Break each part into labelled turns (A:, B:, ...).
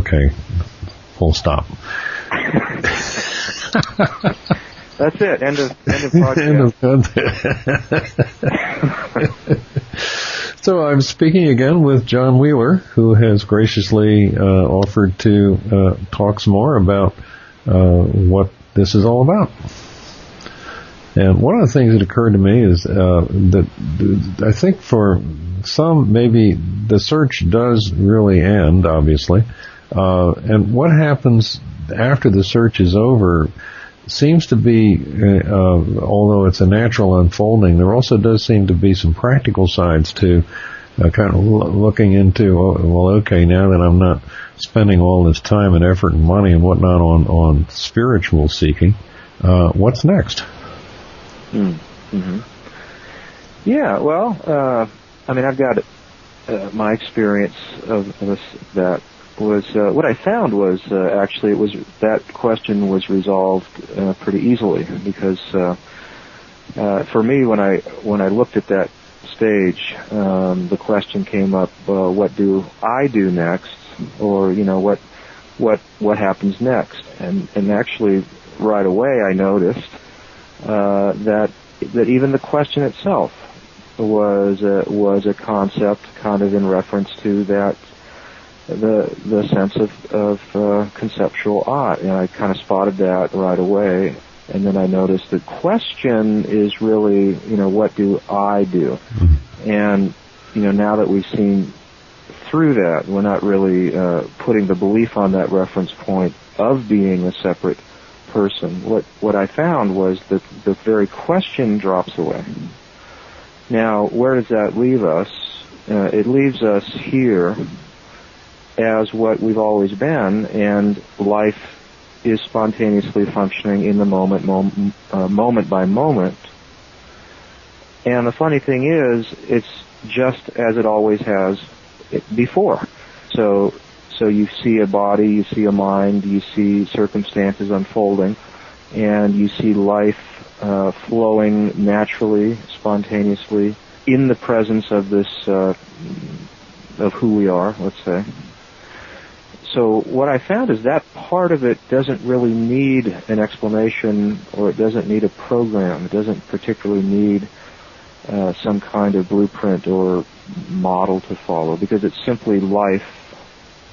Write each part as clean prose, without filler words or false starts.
A: Okay. Full stop.
B: That's it. End of podcast.
A: So I'm speaking again with John Wheeler, who has graciously offered to talk some more about what this is all about. And one of the things that occurred to me is that I think for some, maybe the search does really end, obviously. And what happens after the search is over seems to be, although it's a natural unfolding, there also does seem to be some practical sides to kind of looking into, well, okay, now that I'm not spending all this time and effort and money and whatnot on spiritual seeking, what's next?
B: Mm-hmm. Yeah, well, I've got my experience of this, that was what I found was actually it was that question was resolved pretty easily, because for me when I looked at that stage, the question came up, what do I do next, or what happens next, and actually right away I noticed that even the question itself was a concept kind of in reference to that the sense of conceptual I, and I kind of spotted that right away. And then I noticed the question is really, what do I do? Mm-hmm. And now that we've seen through that, we're not really putting the belief on that reference point of being a separate person. What I found was that the very question drops away. Now, where does that leave us? It leaves us here as what we've always been, and life is spontaneously functioning in the moment by moment. And the funny thing is, it's just as it always has before. So you see a body, you see a mind, you see circumstances unfolding, and you see life flowing naturally, spontaneously, in the presence of this, of who we are, let's say. So what I found is that part of it doesn't really need an explanation, or it doesn't need a program. It doesn't particularly need some kind of blueprint or model to follow, because it's simply life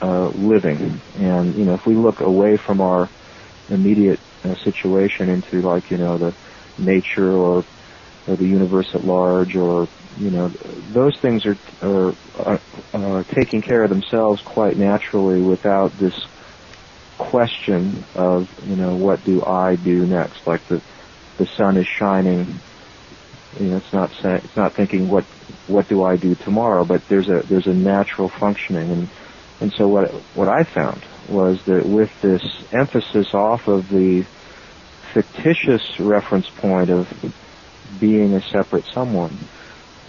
B: living. And, if we look away from our immediate situation into, like, the nature or the universe at large, or those things are taking care of themselves quite naturally without this question of, what do I do next? Like the sun is shining, it's not thinking what do I do tomorrow, but there's a natural functioning. And so what I found was that with this emphasis off of the fictitious reference point of being a separate someone,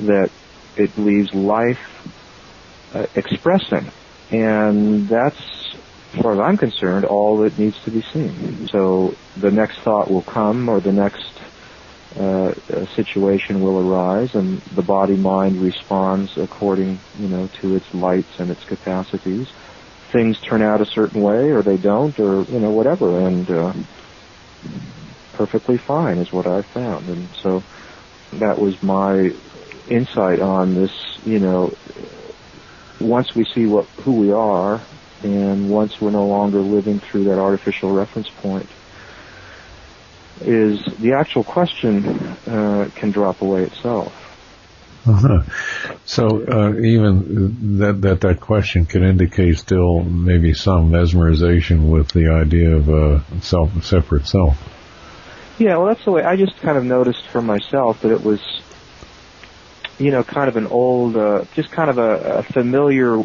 B: that it leaves life expressing. And that's, as far as I'm concerned, all that needs to be seen. So the next thought will come, or the next situation will arise, and the body-mind responds according, to its lights and its capacities. Things turn out a certain way, or they don't, or, whatever, and perfectly fine is what I found. And so that was my insight on this, once we see who we are, and once we're no longer living through that artificial reference point, is the actual question can drop away itself.
A: Uh-huh. So even that question can indicate still maybe some mesmerization with the idea of a separate self.
B: Yeah, well, that's the way I just kind of noticed for myself, that it was, kind of an old, just kind of a familiar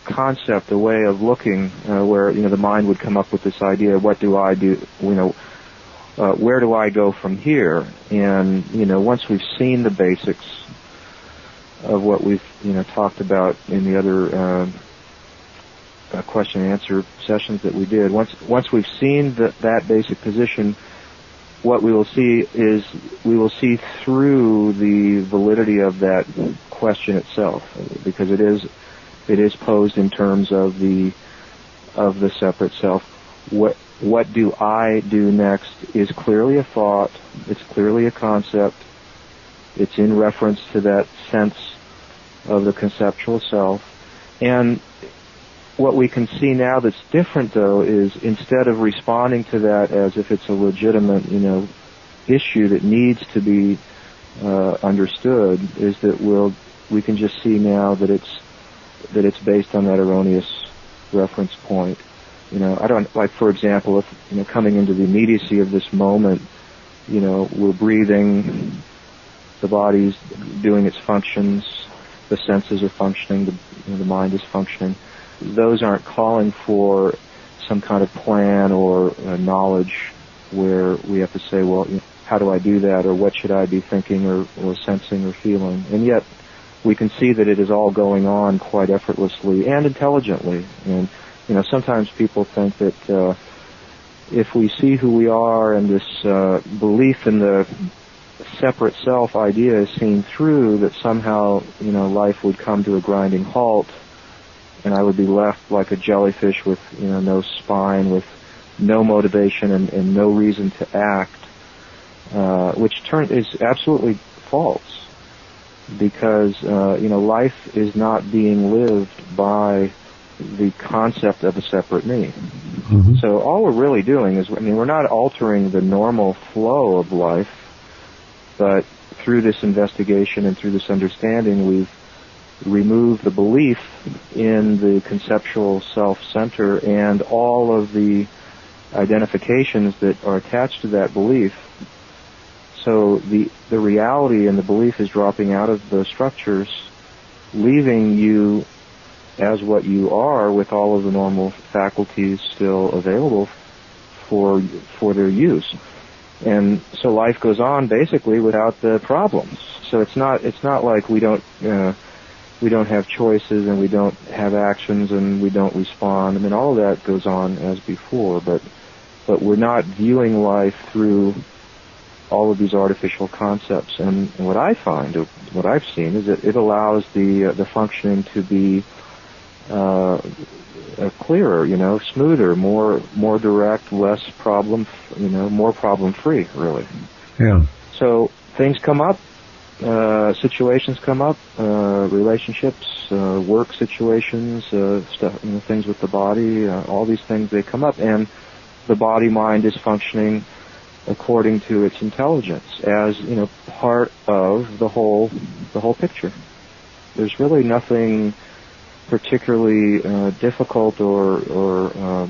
B: concept, a way of looking, where, the mind would come up with this idea, what do I do, where do I go from here? And, once we've seen the basics of what we've, talked about in the other question and answer sessions that we did, once we've seen that basic position, what we will see is we will see through the validity of that question itself, because it is posed in terms of the of the separate self. What do I do next is clearly a thought, it's clearly a concept, it's in reference to that sense of the conceptual self. And what we can see now that's different, though, is instead of responding to that as if it's a legitimate, issue that needs to be understood, is that we can just see now that it's based on that erroneous reference point. I don't, like, for example, if, coming into the immediacy of this moment, we're breathing, the body's doing its functions, the senses are functioning, the mind is functioning. Those aren't calling for some kind of plan or knowledge where we have to say, well, how do I do that, or what should I be thinking or sensing or feeling? And yet, we can see that it is all going on quite effortlessly and intelligently. And sometimes people think that if we see who we are and this belief in the separate self idea is seen through, that somehow, life would come to a grinding halt, and I would be left like a jellyfish with, no spine, with no motivation and no reason to act, which is absolutely false, because, life is not being lived by the concept of a separate me. Mm-hmm. So all we're really doing is, we're not altering the normal flow of life, but through this investigation and through this understanding, we've removed the belief in the conceptual self-center and all of the identifications that are attached to that belief. So the reality and the belief is dropping out of the structures, leaving you as what you are, with all of the normal faculties still available for their use. And so life goes on basically without the problems. So it's not like we don't have choices and we don't have actions and we don't respond. all of that goes on as before, but we're not viewing life through all of these artificial concepts. And what I find, what I've seen, is that it allows the functioning to be clearer, smoother, more direct, less problem, more problem-free, really.
A: Yeah.
B: So things come up, situations come up, relationships, work situations, stuff, things with the body, all these things, they come up, and the body-mind is functioning according to its intelligence as, part of the whole picture. There's really nothing particularly difficult or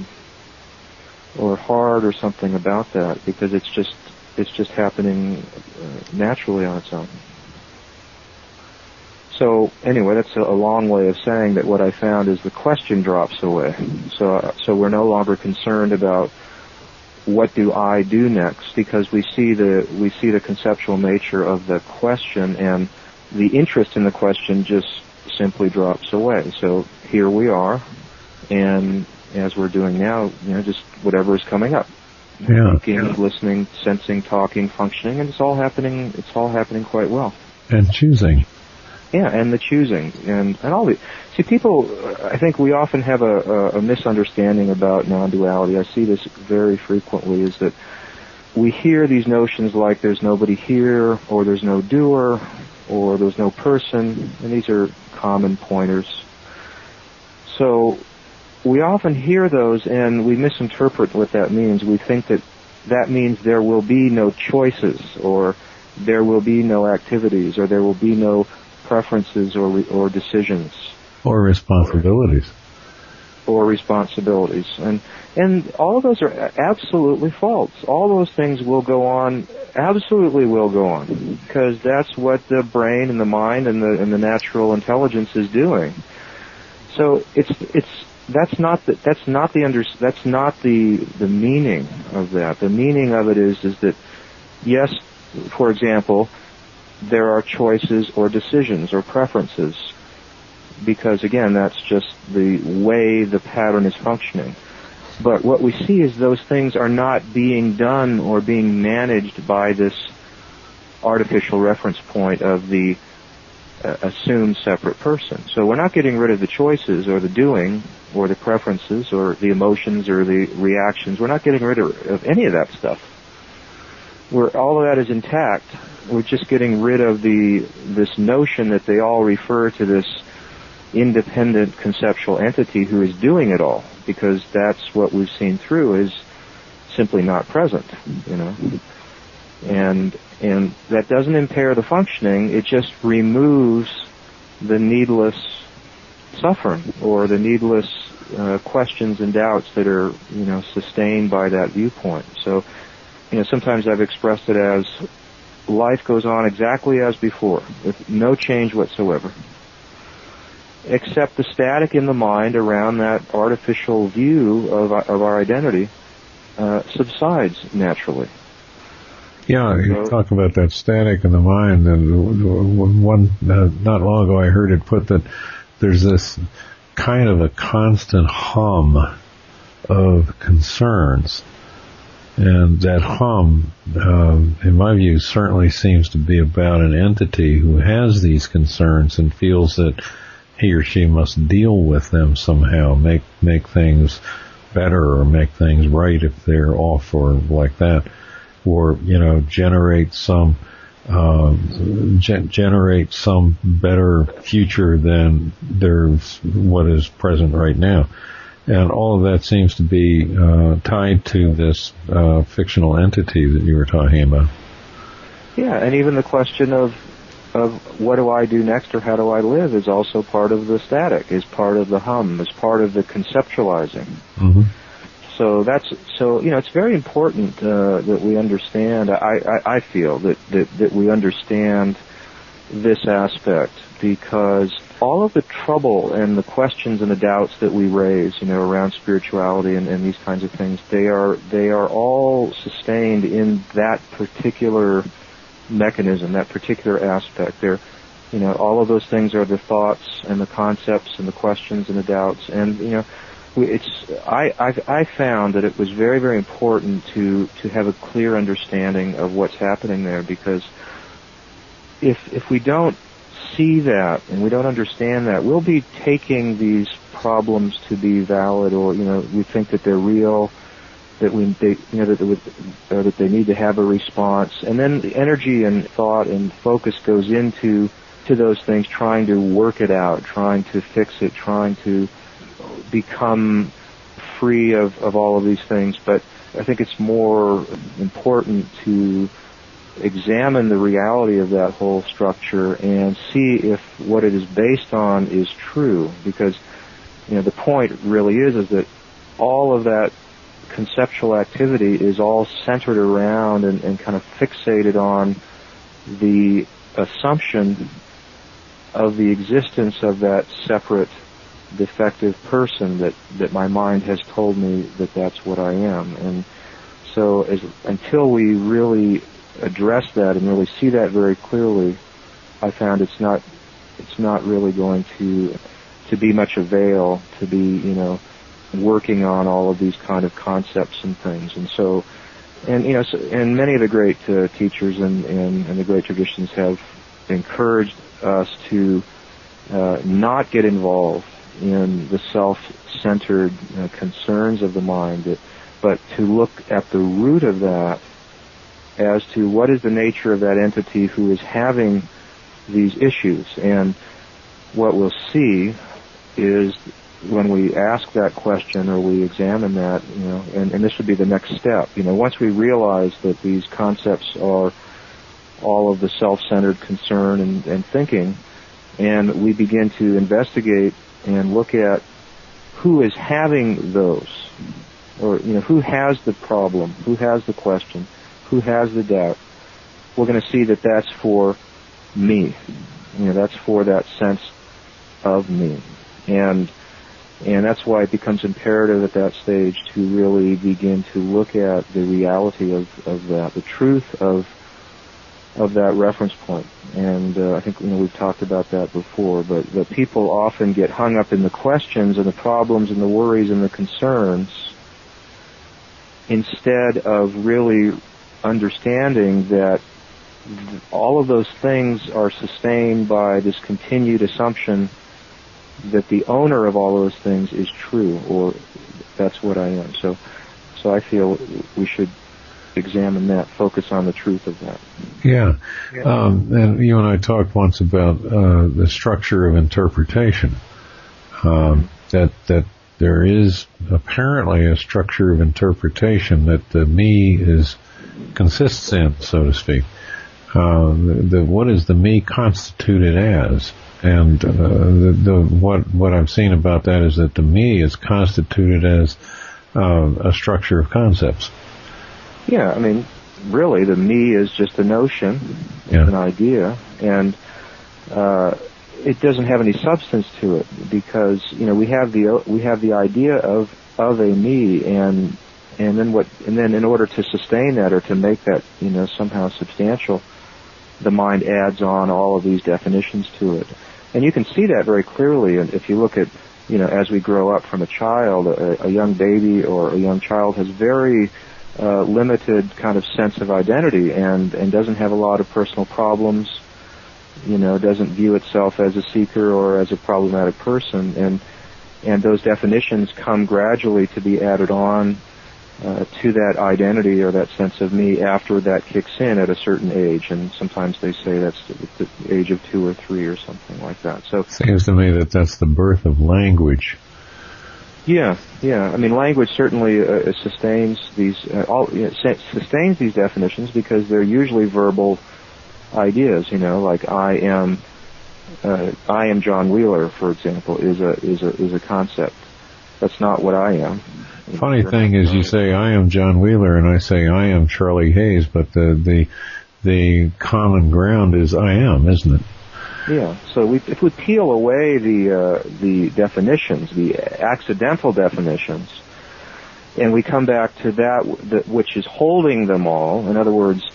B: hard or something about that, because it's just happening naturally on its own. So anyway, that's a long way of saying that what I found is the question drops away. So we're no longer concerned about what do I do next, because we see the conceptual nature of the question, and the interest in the question just simply drops away. So here we are, and as we're doing now, just whatever is coming up.
A: Yeah.
B: Thinking, listening, sensing, talking, functioning, and it's all happening quite well.
A: And choosing.
B: Yeah, and the choosing, and all the... See, people, I think we often have a misunderstanding about non-duality. I see this very frequently, is that we hear these notions like there's nobody here, or there's no doer, or there's no person, and these are common pointers. So we often hear those and we misinterpret what that means. We think that means there will be no choices, or there will be no activities, or there will be no preferences or decisions.
A: Or responsibilities.
B: And all of those are absolutely false. All those things will go on, absolutely will go on, because that's what the brain and the mind and the natural intelligence is doing. So that's not the meaning of that. The meaning of it is that, yes, for example, there are choices or decisions or preferences, because again, that's just the way the pattern is functioning. But what we see is those things are not being done or being managed by this artificial reference point of the assumed separate person. So we're not getting rid of the choices or the doing, or the preferences or the emotions or the reactions. We're not getting rid of any of that stuff. All of that is intact. We're just getting rid of this notion that they all refer to this independent conceptual entity who is doing it all, because that's what we've seen through is simply not present, And that doesn't impair the functioning, it just removes the needless suffering or the needless questions and doubts that are, sustained by that viewpoint. So, sometimes I've expressed it as life goes on exactly as before, with no change whatsoever, except the static in the mind around that artificial view of our identity subsides naturally.
A: Yeah, you talk about that static in the mind, and not long ago I heard it put that there's this kind of a constant hum of concerns, and that hum, in my view, certainly seems to be about an entity who has these concerns and feels that he or she must deal with them somehow, make things better or make things right if they're off or like that, or generate some better future than there's what is present right now. And all of that seems to be tied to this fictional entity that you were talking about.
B: Yeah, and even the question of what do I do next or how do I live is also part of the static, is part of the hum, is part of the conceptualizing.
A: Mm-hmm.
B: So it's very important that we understand. I feel that we understand this aspect, because all of the trouble and the questions and the doubts that we raise, around spirituality and these kinds of things, they are all sustained in that particular mechanism, that particular aspect. They're, all of those things are the thoughts and the concepts and the questions and the doubts, and I found that it was very, very important to have a clear understanding of what's happening there, because if we don't see that and we don't understand that, we'll be taking these problems to be valid, or we think that they're real, that that they need to have a response, and then the energy and thought and focus goes into those things, trying to work it out, trying to fix it, trying to become free of all of these things. But I think it's more important to examine the reality of that whole structure and see if what it is based on is true, because the point really is that all of that conceptual activity is all centered around and kind of fixated on the assumption of the existence of that separate defective person that my mind has told me that that's what I am. And so until we really address that and really see that very clearly, I found it's not really going to be much avail to be working on all of these kind of concepts and things. And so, and many of the great teachers and the great traditions have encouraged us to not get involved in the self-centered concerns of the mind, but to look at the root of that as to what is the nature of that entity who is having these issues. And what we'll see is when we ask that question or we examine that, and this would be the next step, once we realize that these concepts are all of the self-centered concern and thinking, and we begin to investigate and look at who is having those, or who has the problem, who has the question, who has the doubt, we're going to see that that's for me. That's for that sense of me. And that's why it becomes imperative at that stage to really begin to look at the reality of that, the truth of that reference point. And I think we've talked about that before, but people often get hung up in the questions and the problems and the worries and the concerns instead of really understanding that all of those things are sustained by this continued assumption that the owner of all those things is true, or that's what I am. So I feel we should examine that, focus on the truth of that.
A: Yeah. And you and I talked once about the structure of interpretation. That there is apparently a structure of interpretation that the me consists in, so to speak. What is the me constituted as? And what I've seen about that is that the me is constituted as a structure of concepts.
B: Yeah, I mean, really, the me is just a notion, it's an idea, and it doesn't have any substance to it, because we have the idea of a me, and then in order to sustain that, or to make that somehow substantial, the mind adds on all of these definitions to it. And you can see that very clearly if you look at, as we grow up from a child, a young baby or a young child has very limited kind of sense of identity and doesn't have a lot of personal problems, doesn't view itself as a seeker or as a problematic person, and those definitions come gradually to be added on to that identity or that sense of me after that kicks in at a certain age, and sometimes they say that's the age of 2 or 3 or something like that. So
A: seems to me that's the birth of language.
B: Yeah. I mean, language certainly sustains these sustains these definitions, because they're usually verbal ideas. Like I am John Wheeler, for example, is a concept. That's not what I am.
A: Funny thing is, you say I am John Wheeler, and I say I am Charlie Hayes, but the common ground is I am, isn't it?
B: Yeah. So if we peel away the definitions, the accidental definitions, and we come back to that which is holding them all, in other words,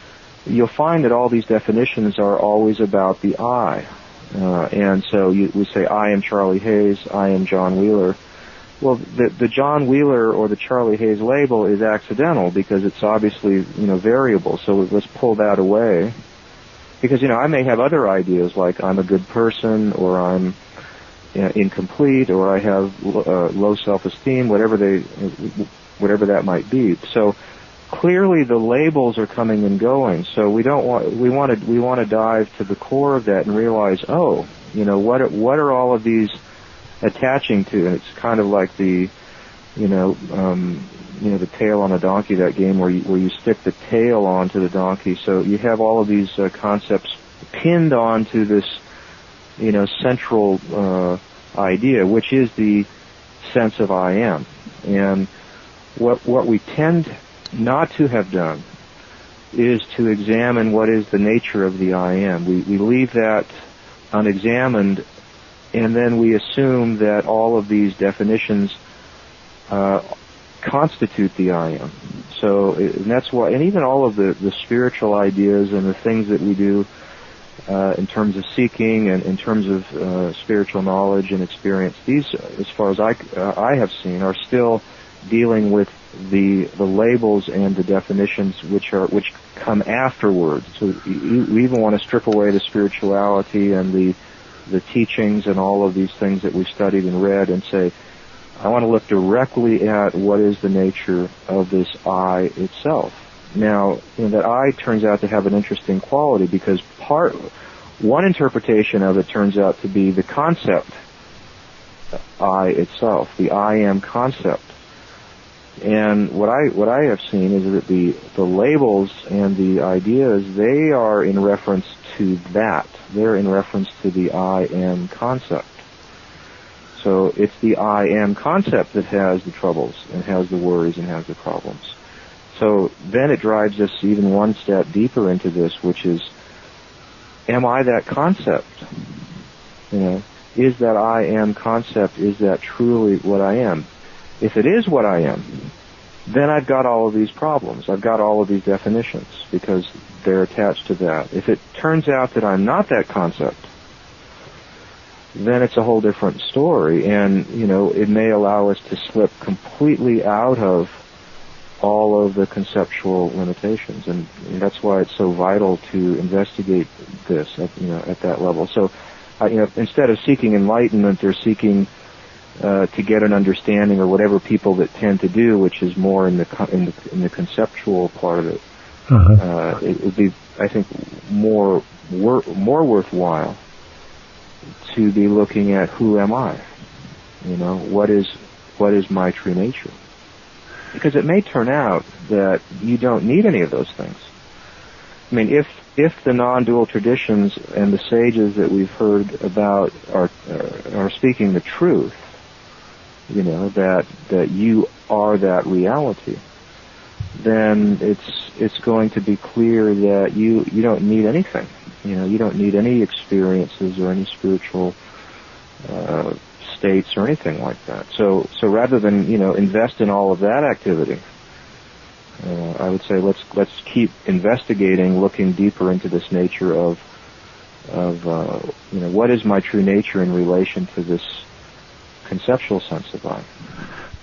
B: you'll find that all these definitions are always about the I. And so we say I am Charlie Hayes, I am John Wheeler. Well, the John Wheeler or the Charlie Hayes label is accidental, because it's obviously variable. So let's pull that away. Because, I may have other ideas, like I'm a good person, or I'm incomplete, or I have low self-esteem, whatever that might be. So clearly the labels are coming and going. So we want to dive to the core of that and realize, what are all of these attaching to? And it's kind of like the tail on a donkey, that game where you stick the tail onto the donkey. So you have all of these concepts pinned onto this, central idea, which is the sense of I am. And what we tend not to have done is to examine what is the nature of the I am. We leave that unexamined, and then we assume that all of these definitions constitute the I am. So, and that's why, and even all of the spiritual ideas and the things that we do in terms of seeking and in terms of spiritual knowledge and experience, these, as far as I have seen, are still dealing with the labels and the definitions which come afterwards. So we even want to strip away the spirituality and the teachings and all of these things that we've studied and read, and say, I want to look directly at what is the nature of this I itself. Now, that I turns out to have an interesting quality, because one interpretation of it turns out to be the concept I itself, the I am concept. And what I have seen is that the labels and the ideas, they are in reference to that. They're in reference to the I am concept. So it's the I am concept that has the troubles and has the worries and has the problems. So then it drives us even one step deeper into this, which is, am I that concept? Is that I am concept, is that truly what I am? If it is what I am, then I've got all of these problems. I've got all of these definitions, because they're attached to that. If it turns out that I'm not that concept, then it's a whole different story, and it may allow us to slip completely out of all of the conceptual limitations, and that's why it's so vital to investigate this at that level. So instead of seeking enlightenment, they're seeking to get an understanding, or whatever people that tend to do, which is more in the conceptual part of it. It would be, I think, more worthwhile to be looking at who am I? What is my true nature? Because it may turn out that you don't need any of those things. I mean, if the non-dual traditions and the sages that we've heard about are speaking the truth, that you are that reality, then it's going to be clear that you don't need anything. You don't need any experiences or any spiritual states or anything like that. So rather than invest in all of that activity, I would say let's keep investigating, looking deeper into this nature of what is my true nature in relation to this conceptual sense of I.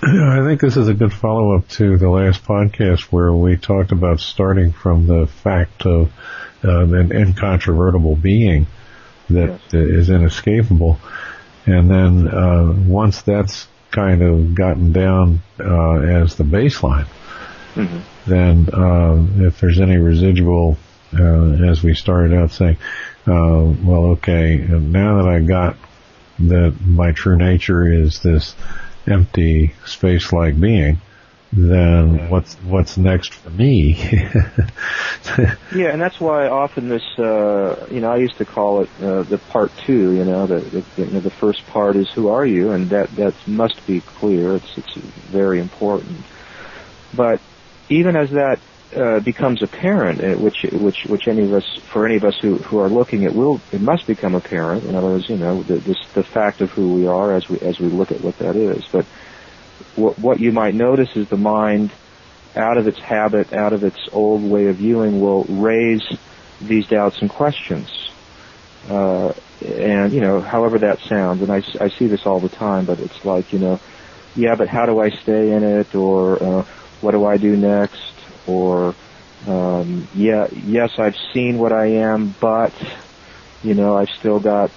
A: I think this is a good follow-up to the last podcast where we talked about starting from the fact of an incontrovertible being that is inescapable. And then once that's kind of gotten down as the baseline, then if there's any residual, as we started out saying, now that I got that my true nature is this empty space-like being, then what's next for me?
B: Yeah, and that's why often this, I used to call it the part two. The first part is who are you, and that must be clear. It's very important. But even as that becomes apparent, which any of us who are looking, it must become apparent. In other words, the fact of who we are as we look at what that is. But what you might notice is the mind, out of its habit, out of its old way of viewing, will raise these doubts and questions. And however that sounds, and I see this all the time, but it's like, but how do I stay in it, or what do I do next? Or, yes, I've seen what I am, but, I've still got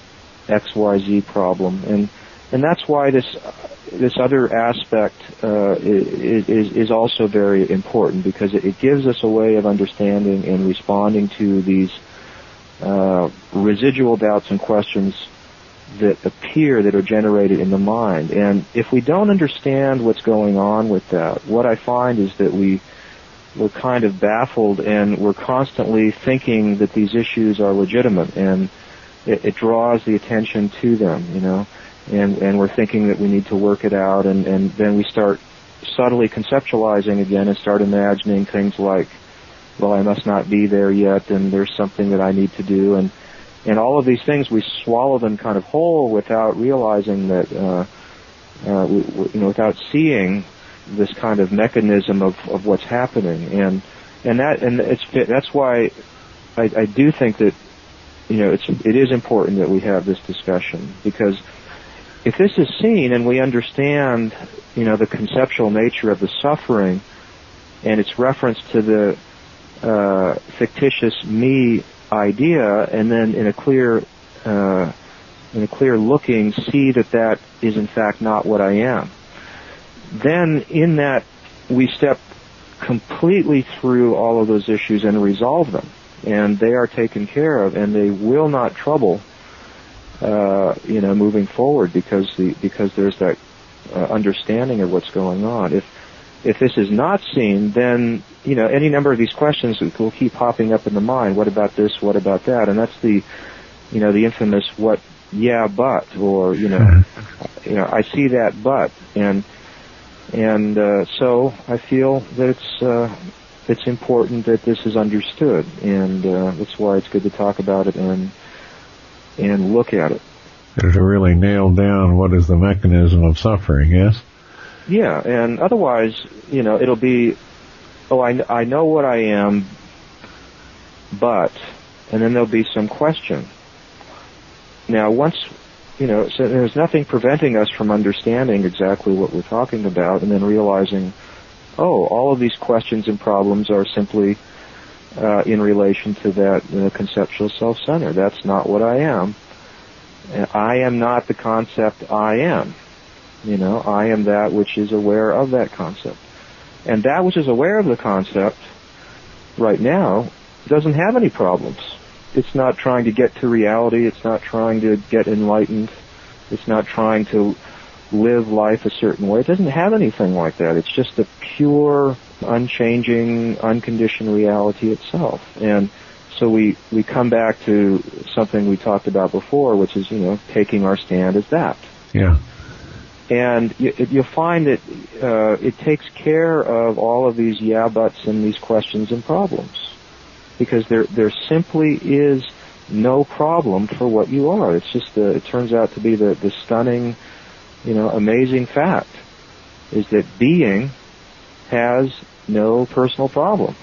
B: XYZ problem. And that's why this other aspect is also very important, because it gives us a way of understanding and responding to these residual doubts and questions that appear, that are generated in the mind. And if we don't understand what's going on with that, what I find is that we're kind of baffled, and we're constantly thinking that these issues are legitimate, and it draws the attention to them, and we're thinking that we need to work it out, and then we start subtly conceptualizing again and start imagining things like, well, I must not be there yet, and there's something that I need to do, and all of these things, we swallow them kind of whole without realizing that, without seeing this kind of mechanism of what's happening, that's why I do think that it is important that we have this discussion, because if this is seen and we understand the conceptual nature of the suffering and its reference to the fictitious me idea, and then in a clear looking see that is in fact not what I am, then in that we step completely through all of those issues and resolve them, and they are taken care of, and they will not trouble moving forward, because there's that understanding of what's going on. If this is not seen, then any number of these questions will keep popping up in the mind. What about this? What about that? And that's the infamous what? Yeah, but, or I see that, but, and so I feel that it's important that this is understood, and that's why it's good to talk about it and look at it.
A: To really nail down what is the mechanism of suffering, yes?
B: Yeah, and otherwise, it'll be, I know what I am, but, and then there'll be some question. Now, once, so there's nothing preventing us from understanding exactly what we're talking about, and then realizing, all of these questions and problems are simply in relation to that conceptual self-center. That's not what I am. I am not the concept I am. I am that which is aware of that concept. And that which is aware of the concept right now doesn't have any problems. It's not trying to get to reality. It's not trying to get enlightened. It's not trying to live life a certain way. It doesn't have anything like that. It's just a pure, unchanging, unconditioned reality itself. And so we come back to something we talked about before, which is, taking our stand as that.
A: Yeah.
B: And you'll find that it takes care of all of these yeah buts and these questions and problems, because there simply is no problem for what you are. It's just it turns out to be the stunning, amazing fact is that being has no personal problems,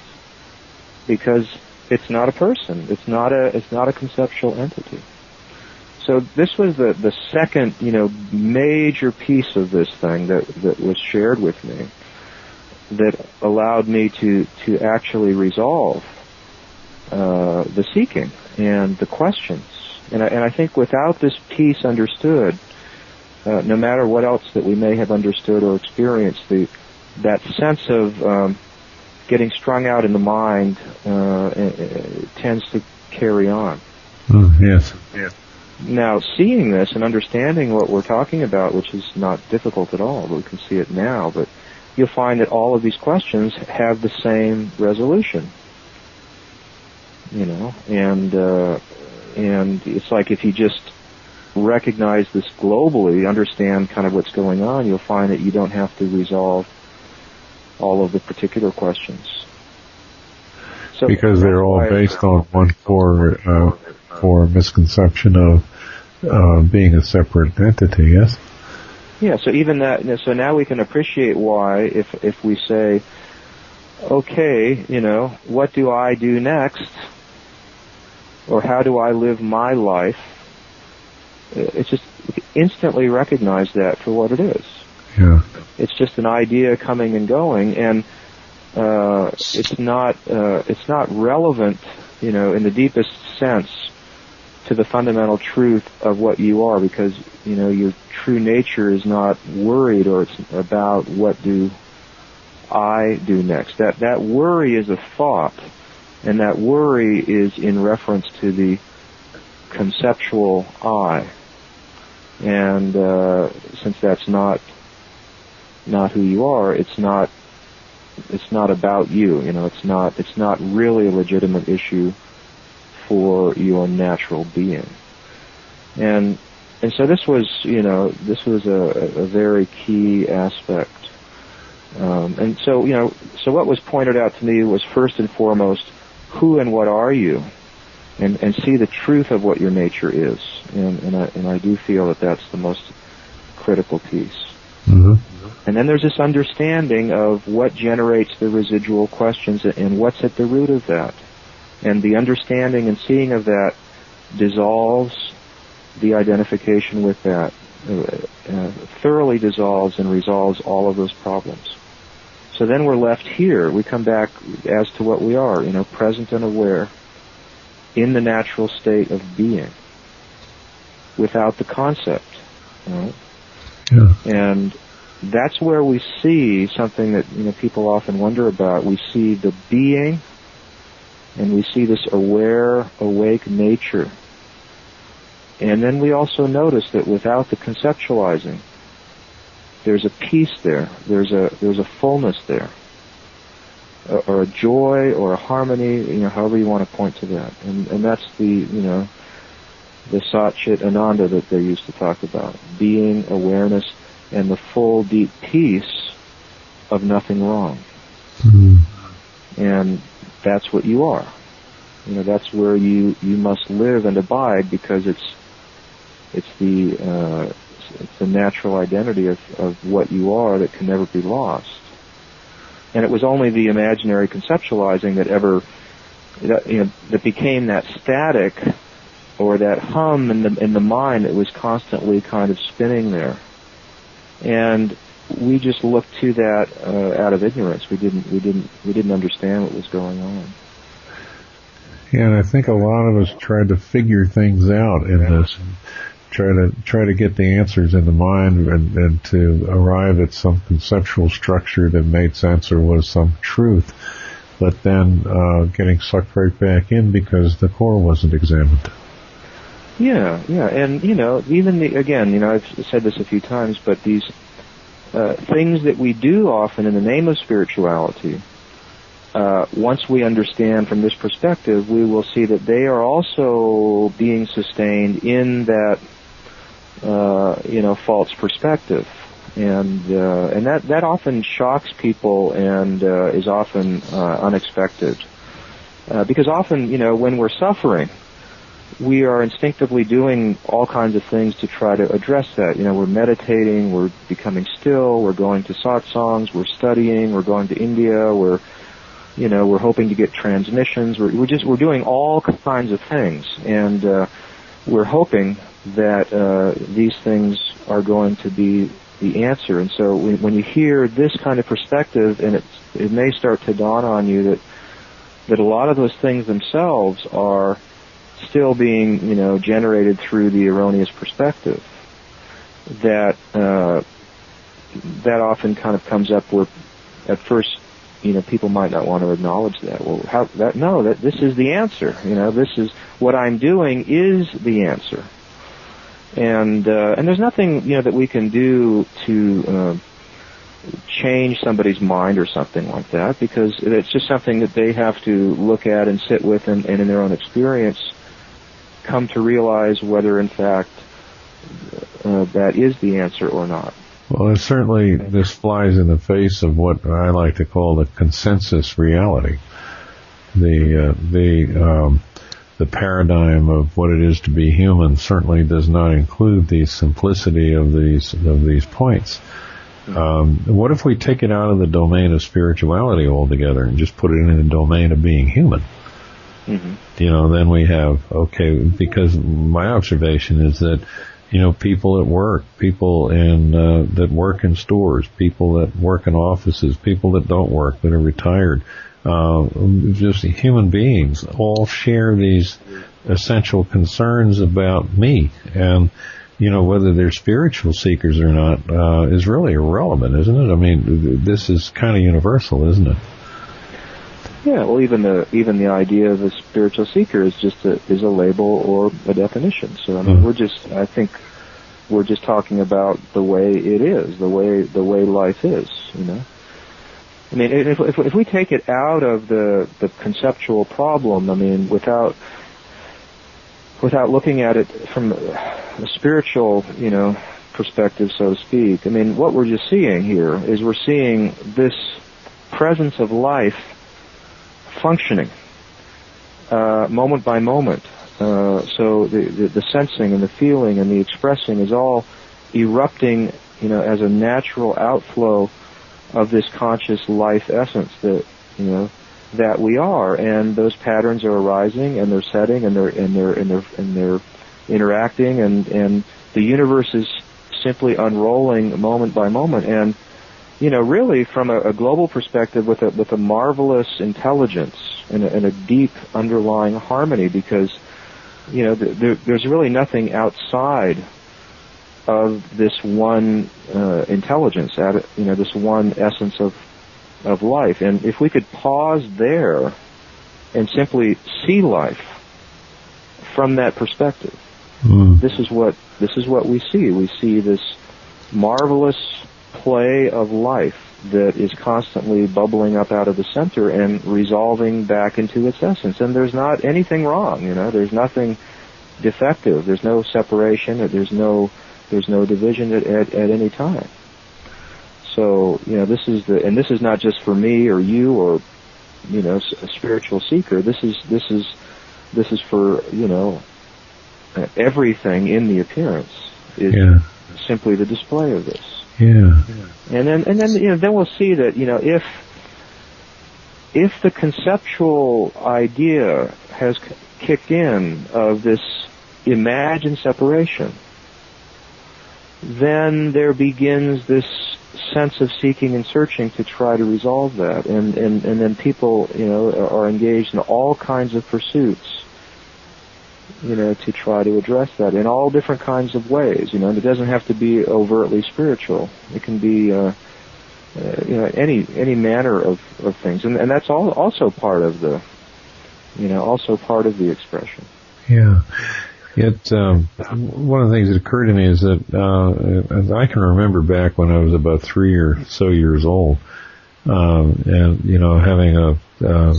B: because it's not a person. It's not a conceptual entity. So this was the second, major piece of this thing that was shared with me that allowed me to actually resolve the seeking and the questions. And I think without this piece understood, no matter what else that we may have understood or experienced, that sense of getting strung out in the mind tends to carry on.
A: Yes.
B: Yeah. Now, seeing this and understanding what we're talking about, which is not difficult at all, but we can see it now, but you'll find that all of these questions have the same resolution. And it's like if you just recognize this globally, understand kind of what's going on, you'll find that you don't have to resolve all of the particular questions. So
A: because they're all based on one core misconception of being a separate entity, yes?
B: Yeah, so even that, so now we can appreciate why if we say, okay, what do I do next? Or how do I live my life? It's just instantly recognize that for what it is.
A: Yeah.
B: It's just an idea coming and going, and it's not relevant, in the deepest sense to the fundamental truth of what you are, because your true nature is not worried or it's about what do I do next. That worry is a thought, and that worry is in reference to the conceptual I. And since that's not who you are, it's not about you. It's not really a legitimate issue for your natural being. And so this was a very key aspect. And so what was pointed out to me was first and foremost, who and what are you? And see the truth of what your nature is. And I do feel that that's the most critical piece.
A: Mm-hmm.
B: And then there's this understanding of what generates the residual questions and what's at the root of that. And the understanding and seeing of that dissolves the identification with that, thoroughly dissolves and resolves all of those problems. So then we're left here. We come back as to what we are, present and aware, in the natural state of being, without the concept. Right?
A: Yeah.
B: And that's where we see something that people often wonder about. We see the being, and we see this aware, awake nature. And then we also notice that without the conceptualizing, there's a peace there. There's a fullness there, or a joy, or a harmony. However you want to point to that. And that's the Sat Chit Ananda that they used to talk about: being, awareness, and the full, deep peace of nothing wrong.
A: Mm-hmm.
B: And that's what you are. That's where you must live and abide, because it's the natural identity of what you are that can never be lost. And it was only the imaginary conceptualizing that became that static, or that hum in the mind that was constantly kind of spinning there. And we just looked to that out of ignorance. We didn't understand what was going on.
A: Yeah, and I think a lot of us tried to figure things out in this. try to get the answers in the mind and to arrive at some conceptual structure that made sense or was some truth, but then getting sucked right back in because the core wasn't examined.
B: Yeah, and even again, I've said this a few times, but these things that we do often in the name of spirituality, once we understand from this perspective, we will see that they are also being sustained in that, false perspective. And that often shocks people and is often unexpected. Because often, when we're suffering, we are instinctively doing all kinds of things to try to address that. We're meditating, we're becoming still, we're going to satsangs, we're studying, we're going to India, we're hoping to get transmissions. We're doing all kinds of things, and we're hoping that these things are going to be the answer. And so when you hear this kind of perspective, and it may start to dawn on you that a lot of those things themselves are still being, generated through the erroneous perspective. That often kind of comes up where, at first, people might not want to acknowledge that. Well, this is the answer. This is what I'm doing is the answer. And there's nothing, that we can do to change somebody's mind or something like that, because it's just something that they have to look at and sit with and in their own experience come to realize whether, in fact, that is the answer or not.
A: Well, and certainly this flies in the face of what I like to call the consensus reality, the paradigm of what it is to be human certainly does not include the simplicity of these points. What if we take it out of the domain of spirituality altogether and just put it in the domain of being human? Mm-hmm. Then we have, because my observation is that, people at work, people that work in stores, people that work in offices, people that don't work, that are retired, just human beings all share these essential concerns about me. And, whether they're spiritual seekers or not, is really irrelevant, isn't it? I mean, this is kind of universal, isn't it?
B: Yeah, well, even the idea of a spiritual seeker is just a label or a definition. So I mean, I think we're just talking about the way it is, the way life is. I mean, if we take it out of the conceptual problem, I mean, without looking at it from a spiritual, perspective, so to speak, I mean, what we're just seeing here is we're seeing this presence of life functioning moment by moment. So the sensing and the feeling and the expressing is all erupting, as a natural outflow of this conscious life essence that we are, and those patterns are arising and they're setting and they're interacting, and the universe is simply unrolling moment by moment. And really from a global perspective, with a marvelous intelligence and a deep underlying harmony, because there's really nothing outside of this one intelligence, this one essence of life. And if we could pause there and simply see life from that perspective, this is what we see. We see this marvelous play of life that is constantly bubbling up out of the center and resolving back into its essence. And there's not anything wrong, there's nothing defective, there's no separation, there's no division at any time. So, this is not just for me or you or, a spiritual seeker. This is for, everything in the appearance is simply the display of this.
A: Yeah.
B: And then we'll see that, if the conceptual idea has kicked in of this imagined separation, then there begins this sense of seeking and searching to try to resolve that, and then people, are engaged in all kinds of pursuits to try to address that in all different kinds of ways. And it doesn't have to be overtly spiritual. It can be, any manner of things, and that's also part of the, expression.
A: Yeah. One of the things that occurred to me is that I can remember back when I was about 3 or so years old, and having a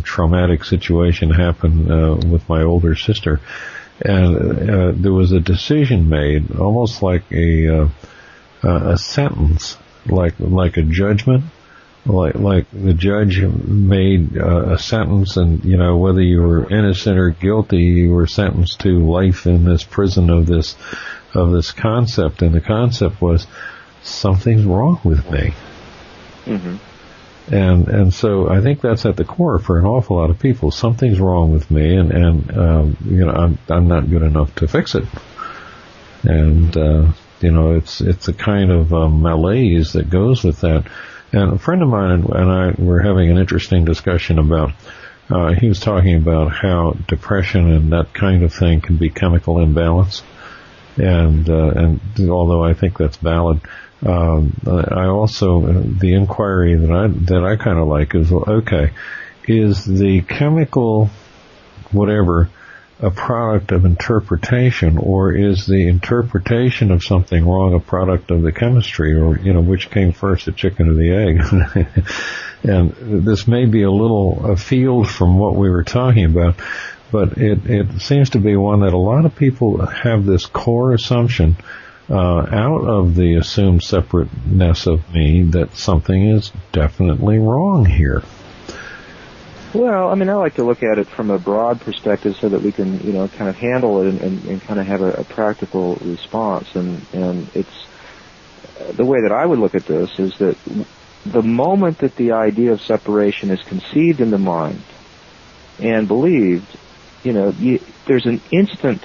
A: traumatic situation happen with my older sister, and there was a decision made, almost like a sentence, like a judgment. Like the judge made a sentence, and whether you were innocent or guilty, you were sentenced to life in this prison of this concept, and the concept was something's wrong with me.
B: Mm-hmm.
A: And so I think that's at the core for an awful lot of people. Something's wrong with me, and I'm not good enough to fix it. And it's a kind of malaise that goes with that. And a friend of mine and I were having an interesting discussion about, he was talking about how depression and that kind of thing can be chemical imbalance. And although I think that's valid, I also, the inquiry that I kind of like is, okay, is the chemical whatever a product of interpretation, or is the interpretation of something wrong a product of the chemistry, or which came first, the chicken or the egg? And this may be a little afield from what we were talking about, but it seems to be one that a lot of people have this core assumption out of the assumed separateness of me that something is definitely wrong here.
B: Well, I like to look at it from a broad perspective so that we can, kind of handle it and kind of have a practical response. And it's the way that I would look at this is that the moment that the idea of separation is conceived in the mind and believed, there's an instant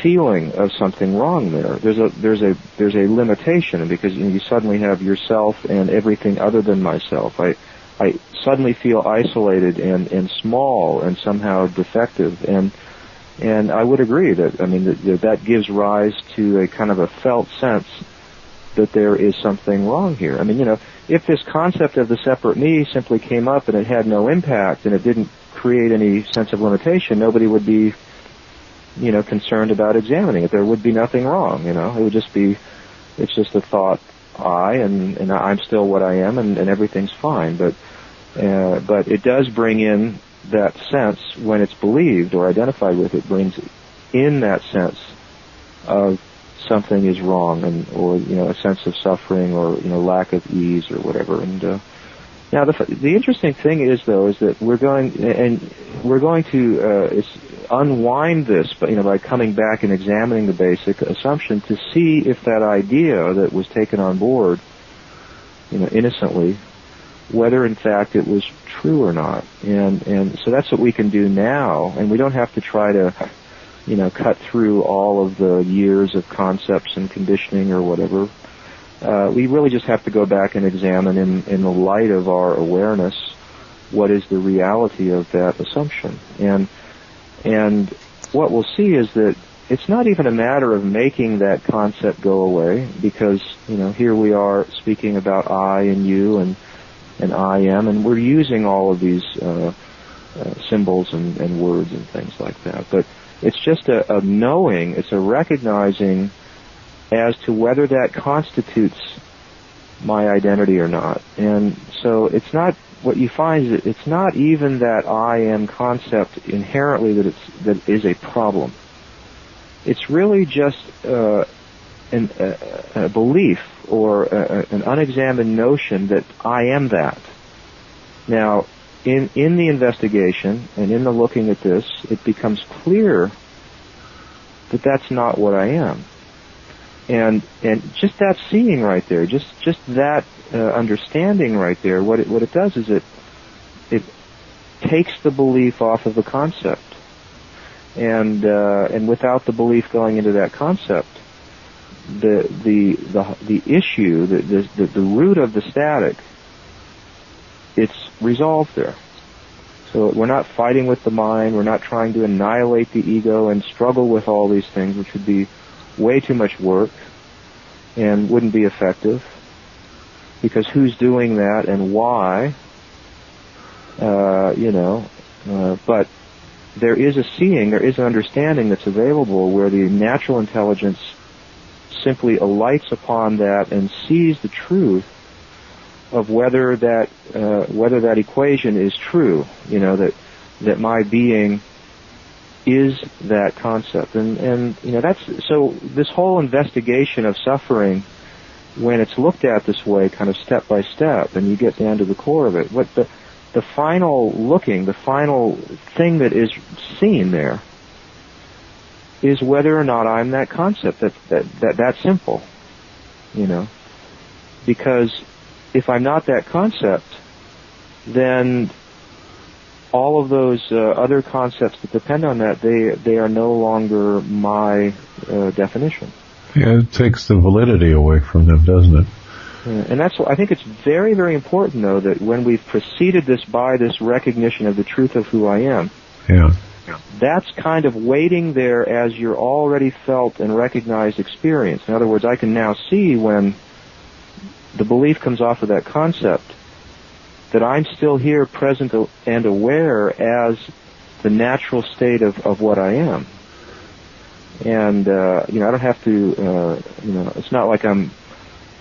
B: feeling of something wrong there. There's a limitation, because you suddenly have yourself and everything other than myself. I suddenly feel isolated and small and somehow defective, and I would agree that that gives rise to a kind of a felt sense that there is something wrong here. If this concept of the separate me simply came up and it had no impact and it didn't create any sense of limitation, nobody would be concerned about examining it. There would be nothing wrong. It would just be, it's just a thought, and I'm still what I am, and everything's fine. But it does bring in that sense when it's believed or identified with. It brings in that sense of something is wrong, or a sense of suffering, or lack of ease, or whatever. And now the interesting thing is, though, is that we're going to unwind this, by coming back and examining the basic assumption to see if that idea that was taken on board, innocently, whether in fact it was true or not. And so that's what we can do now, and we don't have to try to, cut through all of the years of concepts and conditioning or whatever. We really just have to go back and examine in the light of our awareness what is the reality of that assumption. And what we'll see is that it's not even a matter of making that concept go away, because, here we are speaking about I and you and I am, and we're using all of these symbols and words and things like that. But it's just a knowing, it's a recognizing as to whether that constitutes my identity or not. And so it's not, what you find is that it's not even that I am concept inherently that is a problem. It's really just a belief or an unexamined notion that I am that. Now, in the investigation and in the looking at this, it becomes clear that that's not what I am. And just that seeing right there, just that understanding right there, what it does is it takes the belief off of the concept, and without the belief going into that concept, the issue, the root of the static, it's resolved there. So we're not fighting with the mind. We're not trying to annihilate the ego and struggle with all these things, which would be way too much work and wouldn't be effective. Because who's doing that and why? But there is a seeing, there is an understanding that's available where the natural intelligence simply alights upon that and sees the truth of whether that equation is true. That my being is that concept, and that's so. This whole investigation of suffering, when it's looked at this way, kind of step by step, and you get down to the core of it, what the final looking, the final thing that is seen there is whether or not I'm that concept. That simple, because if I'm not that concept, then all of those other concepts that depend on that, they are no longer my definition.
A: Yeah, it takes the validity away from them, doesn't it?
B: Yeah, and I think it's very, very important, though, that when we've preceded this by this recognition of the truth of who I am, that's kind of waiting there as your already felt and recognized experience. In other words, I can now see when the belief comes off of that concept that I'm still here, present and aware as the natural state of what I am. And, I don't have to, it's not like I'm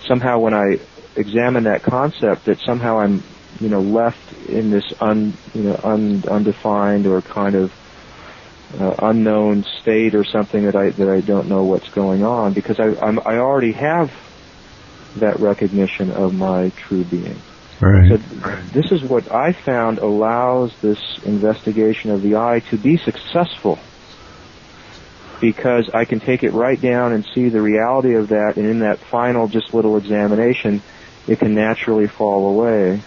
B: somehow, when I examine that concept, that somehow I'm, left in this undefined or kind of unknown state or something that I don't know what's going on, because I already have that recognition of my true being.
A: Right.
B: So this is what I found allows this investigation of the I to be successful, because I can take it right down and see the reality of that, and in that final just little examination, it can naturally fall away,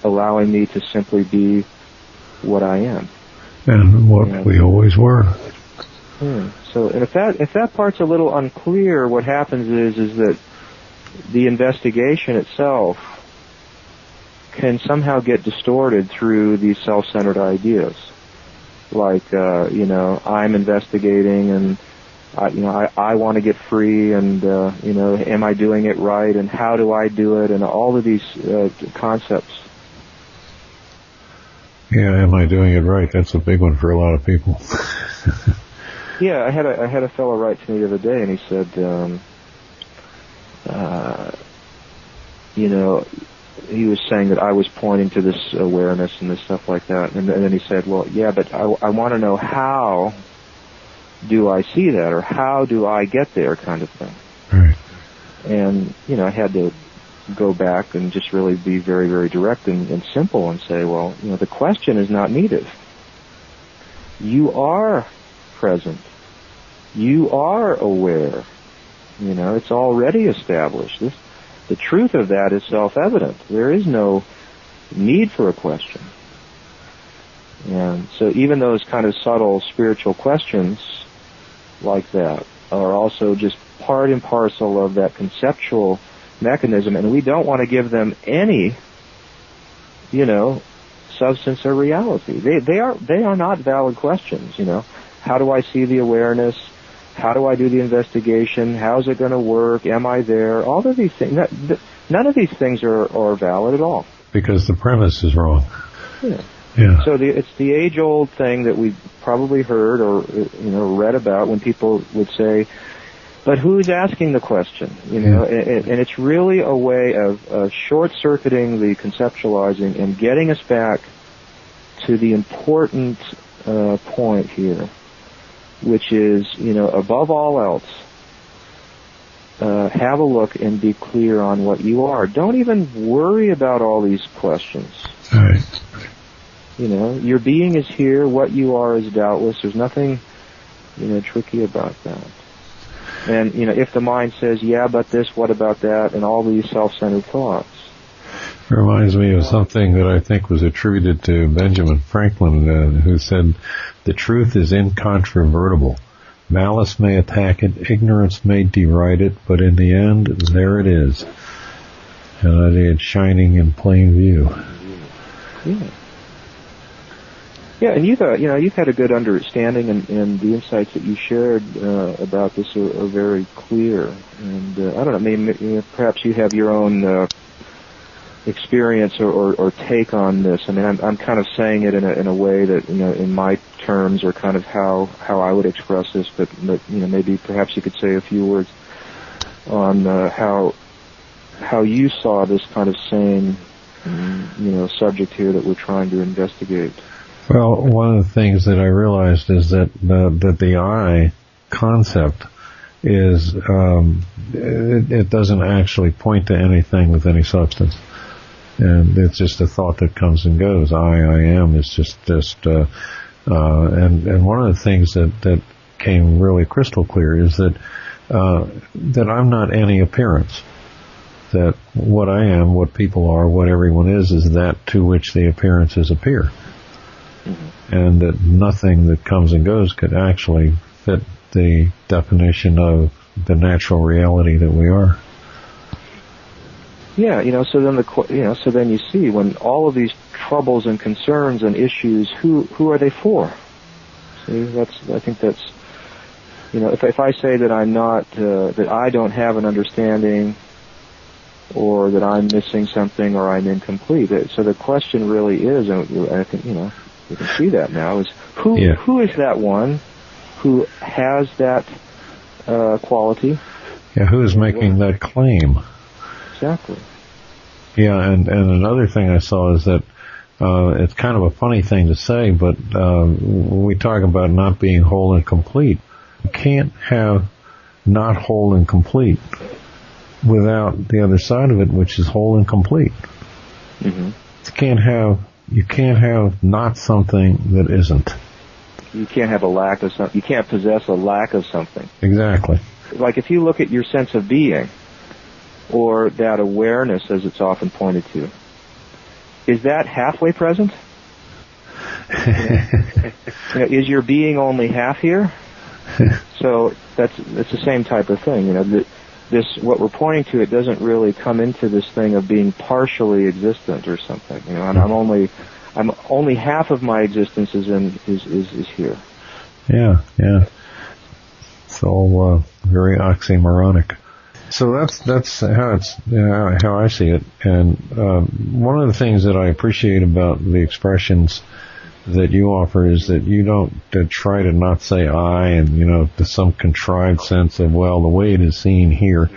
B: allowing me to simply be what I am.
A: And what we always were.
B: So, and if that part's a little unclear, what happens is that the investigation itself can somehow get distorted through these self-centered ideas. Like, I'm investigating, and I want to get free, and am I doing it right, and how do I do it, and all of these concepts.
A: Yeah, am I doing it right? That's a big one for a lot of people.
B: Yeah, I had a fellow write to me the other day, and he said, he was saying that I was pointing to this awareness and this stuff like that, and then he said, well, yeah, but I want to know, how do I see that, or how do I get there, kind of thing.
A: Right.
B: And, I had to go back and just really be very, very direct and simple and say, well, the question is not needed. You are present. You are aware. It's already established. The truth of that is self-evident. There is no need for a question. And so even those kind of subtle spiritual questions like that are also just part and parcel of that conceptual mechanism, and we don't want to give them any, substance or reality. They are not valid questions. How do I see the awareness? How do I do the investigation? How's it going to work? Am I there? All of these things. None of these things are valid at all.
A: Because the premise is wrong.
B: Yeah.
A: Yeah.
B: So it's the age-old thing that we probably heard or read about when people would say, "But who's asking the question?" And it's really a way of short-circuiting the conceptualizing and getting us back to the important point here, which is, above all else, have a look and be clear on what you are. Don't even worry about all these questions.
A: All right.
B: Your being is here. What you are is doubtless. There's nothing, tricky about that. And, if the mind says, yeah, but this, what about that, and all these self-centered thoughts.
A: It reminds me of something that I think was attributed to Benjamin Franklin, who said, the truth is incontrovertible. Malice may attack it, ignorance may deride it, but in the end, there it is. And it's shining in plain view.
B: Yeah. Yeah, and you've had a good understanding, and the insights that you shared about this are very clear. And I don't know, maybe perhaps you have your own experience or take on this. I mean, I'm kind of saying it in a way that, in my terms, or kind of how I would express this. But maybe perhaps you could say a few words on how you saw this kind of same subject here that we're trying to investigate.
A: Well, one of the things that I realized is that the I concept is it doesn't actually point to anything with any substance, and it's just a thought that comes and goes. I am is just and one of the things that came really crystal clear is that I'm not any appearance. That what I am, what people are, what everyone is that to which the appearances appear. And that nothing that comes and goes could actually fit the definition of the natural reality that we are.
B: Yeah, so then you see, when all of these troubles and concerns and issues, who are they for? See, I think that's if I say that I'm not that I don't have an understanding, or that I'm missing something, or I'm incomplete. So the question really is, and I think we can see that now, is who is that one who has that quality?
A: Yeah, who is making that claim?
B: Exactly.
A: Yeah, and another thing I saw is that it's kind of a funny thing to say, but we talk about not being whole and complete. You can't have not whole and complete without the other side of it, which is whole and complete. Mm-hmm. You can't have not something that isn't.
B: You can't have a lack of something. You can't possess a lack of something.
A: Exactly.
B: Like if you look at your sense of being, or that awareness as it's often pointed to, is that halfway present? Is your being only half here? So that's the same type of thing. This what we're pointing to, it doesn't really come into this thing of being partially existent or something. I'm only half of my existence is here.
A: Yeah. It's all very oxymoronic. So that's how I see it. And one of the things that I appreciate about the expressions that you offer is that you don't try to not say I and, to some contrived sense of, well, the way it is seen here.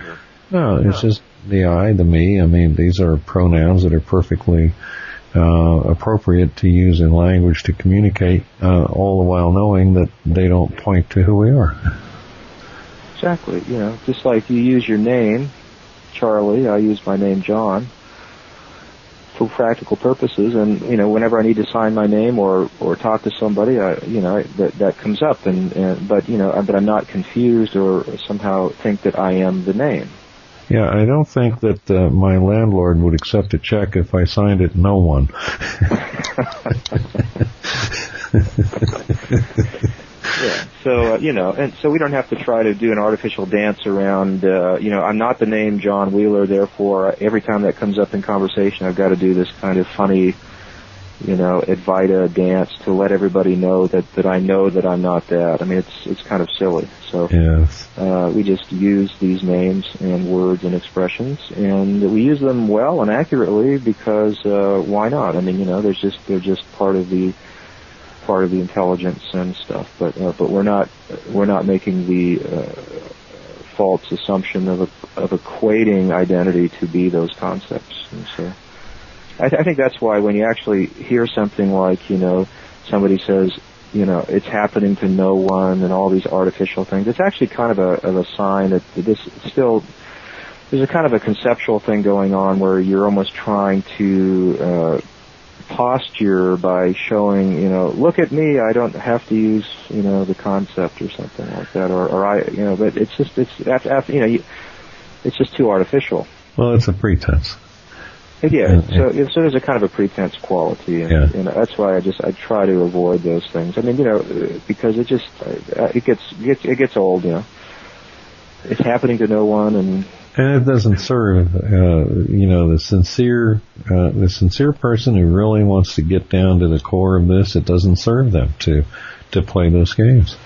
A: No, it's just the I, the me. I mean, these are pronouns that are perfectly appropriate to use in language to communicate, all the while knowing that they don't point to who we are.
B: Exactly. Just like you use your name, Charlie, I use my name, John, for practical purposes, and whenever I need to sign my name or talk to somebody, that comes up, but I'm not confused or somehow think that I am the name.
A: Yeah, I don't think that my landlord would accept a check if I signed it no one.
B: Yeah. So and so we don't have to try to do an artificial dance around. I'm not the name John Wheeler, therefore every time that comes up in conversation, I've got to do this kind of funny, Advaita dance to let everybody know that I know that I'm not that. I mean, it's kind of silly. So
A: yes.
B: We just use these names and words and expressions, and we use them well and accurately because why not? I mean, they're just part of the intelligence and stuff, but we're not making the false assumption of equating identity to be those concepts. And so I think that's why when you actually hear something like somebody says it's happening to no one and all these artificial things, it's actually kind of a sign that there's a kind of a conceptual thing going on where you're almost trying to posture by showing, look at me, I don't have to use, the concept or something like that, or I, but it's just too artificial.
A: Well, it's a pretense.
B: Yeah, so there's a kind of a pretense quality, and that's why I try to avoid those things. I mean, because it gets old, It's happening to no one, and
A: And it doesn't serve, the sincere person who really wants to get down to the core of this. It doesn't serve them to play those games.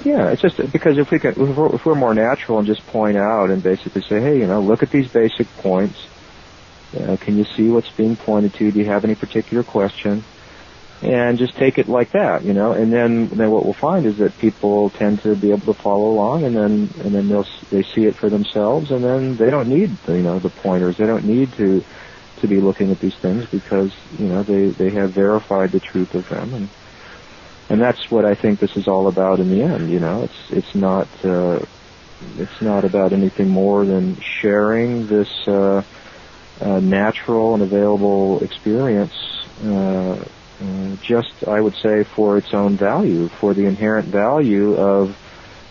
B: Yeah, it's just because if we're more natural and just point out and basically say, hey, look at these basic points. Can you see what's being pointed to? Do you have any particular question? And just take it like that, And then what we'll find is that people tend to be able to follow along, and then they see it for themselves, and then they don't need the pointers. They don't need to be looking at these things because they have verified the truth of them, and that's what I think this is all about in the end. It's not about anything more than sharing this natural and available experience. Just, I would say, for its own value, for the inherent value of,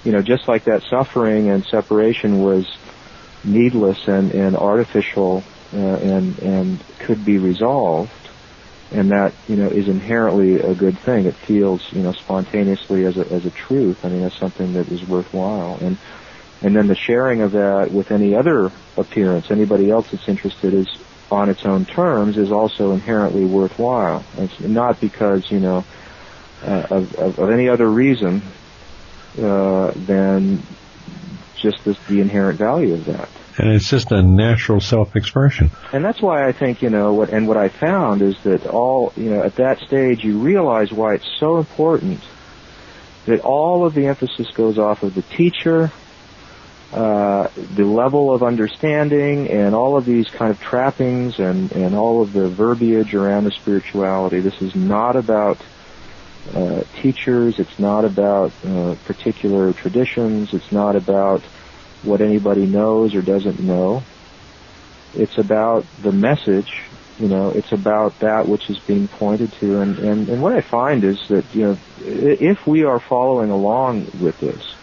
B: just like that suffering and separation was needless and artificial and could be resolved, and that, is inherently a good thing. It feels, spontaneously as a truth. I mean, that's something that is worthwhile. And then the sharing of that with any other appearance, anybody else that's interested, is on its own terms, is also inherently worthwhile. It's not because, of any other reason than just the inherent value of that.
A: And it's just a natural self-expression.
B: And that's why I think, what I found is that at that stage you realize why it's so important that all of the emphasis goes off of the teacher, the level of understanding, and all of these kind of trappings and all of the verbiage around the spirituality. This is not about teachers. It's not about particular traditions. It's not about what anybody knows or doesn't know. It's about the message. It's about that which is being pointed to. And what I find is that, if we are following along with this,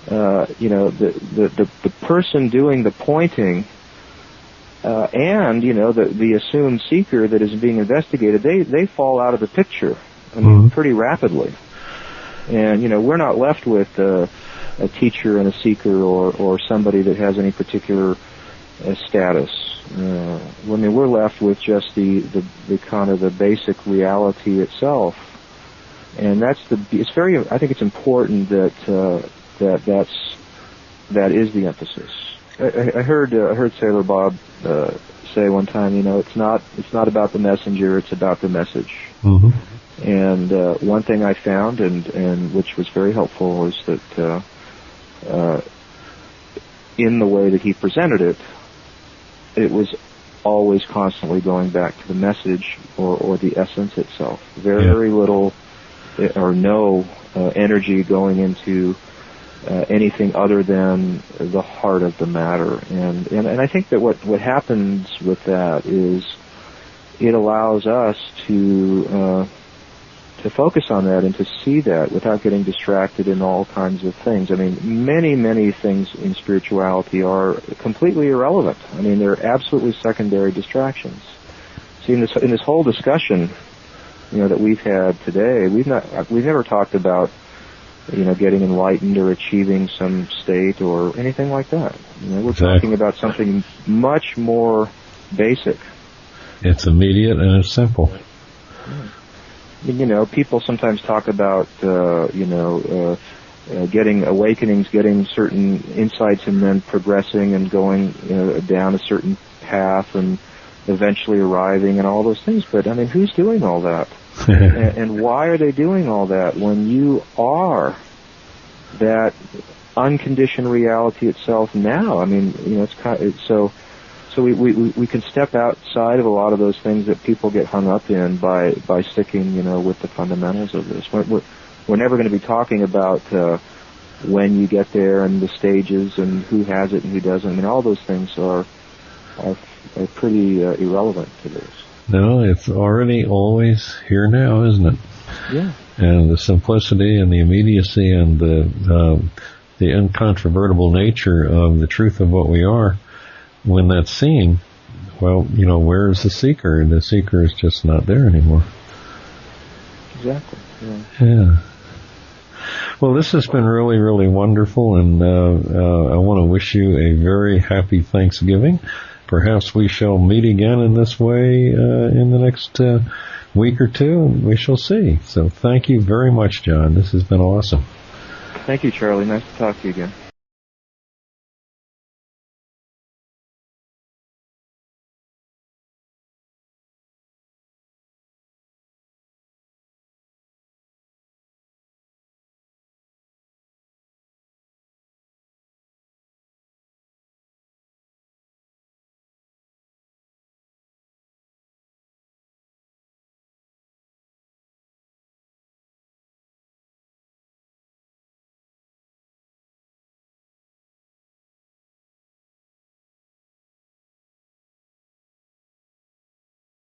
B: the person doing the pointing and the assumed seeker that is being investigated, they fall out of the picture. I mean, pretty rapidly. And we're not left with a teacher and a seeker or somebody that has any particular status. We're left with just the kind of the basic reality itself. And I think it's important that that is the emphasis. I heard Sailor Bob say one time, it's not about the messenger, it's about the message.
A: Mm-hmm.
B: And one thing I found, and which was very helpful, is that in the way that he presented it, it was always constantly going back to the message or the essence itself. Very little or no energy going into anything other than the heart of the matter. And I think that what happens with that is it allows us to focus on that and to see that without getting distracted in all kinds of things. I mean, many things in spirituality are completely irrelevant. I mean, they're absolutely secondary distractions. See, in this whole discussion, that we've had today, we've never talked about getting enlightened or achieving some state or anything like that. We're talking about something much more basic.
A: It's immediate and it's simple.
B: People sometimes talk about, getting awakenings, getting certain insights, and then progressing and going, down a certain path and eventually arriving and all those things. But, I mean, who's doing all that? and why are they doing all that when you are that unconditioned reality itself now? I mean, so we can step outside of a lot of those things that people get hung up in by sticking, with the fundamentals of this. We're never going to be talking about when you get there and the stages and who has it and who doesn't. I mean, all those things are pretty irrelevant to this.
A: No, it's already always here now, isn't it?
B: Yeah.
A: And the simplicity and the immediacy and the incontrovertible nature of the truth of what we are, when that's seen, well, where is the seeker? The seeker is just not there anymore.
B: Exactly.
A: Yeah. Well, this has been really, really wonderful, and I want to wish you a very happy Thanksgiving. Perhaps we shall meet again in this way in the next week or two, and we shall see. So thank you very much, John. This has been awesome.
B: Thank you, Charlie. Nice to talk to you again.